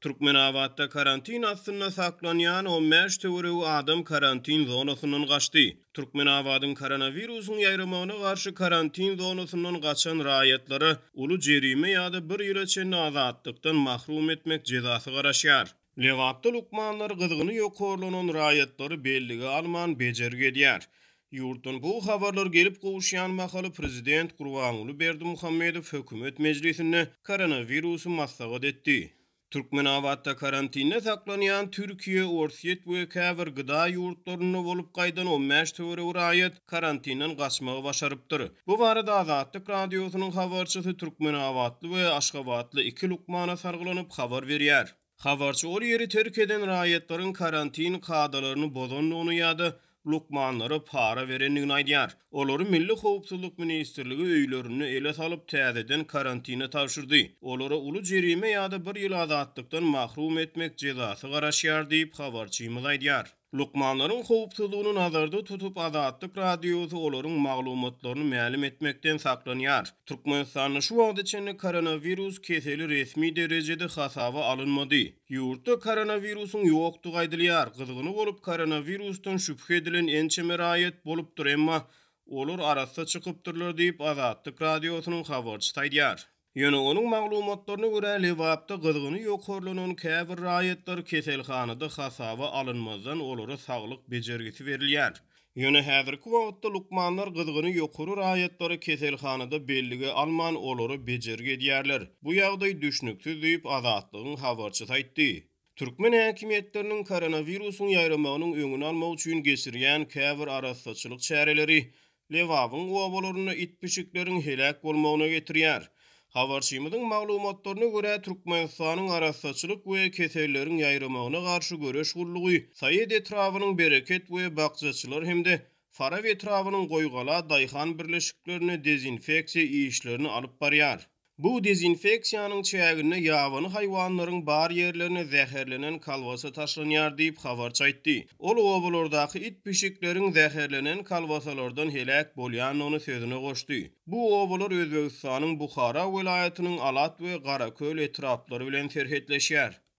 Türkmenawatda karantin aslında saklanyan 15 töwereği adam karantin zonasynyň gaçdy. Türkmenawadyň koronawirusyň ýaýramagyna garşy karantin zonasynyň gaçan raýatlary uly jerime ýa-da 1 ýyla çenli azatdykdan mahrum etmek jezasy garaşýar. Lewapda lukmanlar gyzygyny ýokorlanan raýatlary belligi alman bejergi edýär. Ýurtdan bu habarlar gelip gowuşýan mahaly prezident Gurbanuly Berdimuhammedow hökümet mejlisinde koronavirusy maslahat etdi. Türkmenawatda karantinne saklanyan Türkiýe, Orsiýet we käbir gyda ýurtlaryna bolup gaýdan 15 töwereği raýat karantinden gaçmagy başarypdyr. Bu barada Azatlyk radiosynyň habarçysy Türkmenawatly we Aşgabatly 2 lukmana sargylanyp habar berýär. Habarçy ol ýeri terk eden raýatlaryň karantin kadalaryny bozanlygyny ýa-da lukmanlara para berenligini aýdýar. Olary Milli Howpsuzlyk Ministrligi öýlerini ele salyp täzeden karantina tapşyrdy. Olara uly jerime ýa-da 1 ýyl azatdykdan mahrum etmek jezasy garaşýar diýip habarçymyz aýdýar. Lukmanlaryň howpsuzlygyny nazarda tutup Azatlyk radiosy olaryň maglumatlaryny mälim etmekden saklanýar. Türkmenistanyň şu wagt içinde koronavirus keseli resmi derejede hasaba alınmady. Ýurtda koronavirusyň ýokdugy aýdylýar. Gyzygyny bolup koronavirusdan şüphe edilen ençeme raýat bolupdyr, emma olar arasda çykypdyrlar diýip Azatlyk radiosynyň habarçysy aýdýar. Ýöne onuň maglumatlaryna görä Lewapda gyzygyny ýokorlanan käbir raýatlar keselhanada hasaba alınmazdan olara saglyk bejergisi berilýär. Ýöne häzirki wagtda lukmanlar gyzygyny ýokary raýatlary keselhanada belligi alman olary bejergi edýärler. Bu ýagdaý düşnüksiz diýip Azatlygyň habarçysy aýtdy. Türkmen häkimetleriniň koronavirusyň ýaýramagynyň öňüni almak üçin geçirýän käbir arassaçylyk çäreleri Lewabyň owalaryna itpişikleriň helak bolmagyna getirýär. Habarçymyzyň maglumatlaryna görä Türkmenistanyň arassaçylyk we keselleriň ýaýramagyna garşy göreş gullugy Saýed etrawynyň bereket we bakçaçylar hemde Faraw etrawynyň goýgala daýhan birleşiklerini dezinfeksiýa işlerini alyp barýar. Bu dezinfeksiýanyň çägine ýabany haýwanlaryň bar ýerlerine zäherlenen kalwasy taşlanýar diýip habarçy aýtdy. Ol owalardaky it pişikleriň zäherlenen kalwasalardan helak bolýanyny sözüne goşdy. Bu owalar Özbegistanyň Buhara welaýatynyň Alat we Garaköl etraflary bilen serhetleşýär.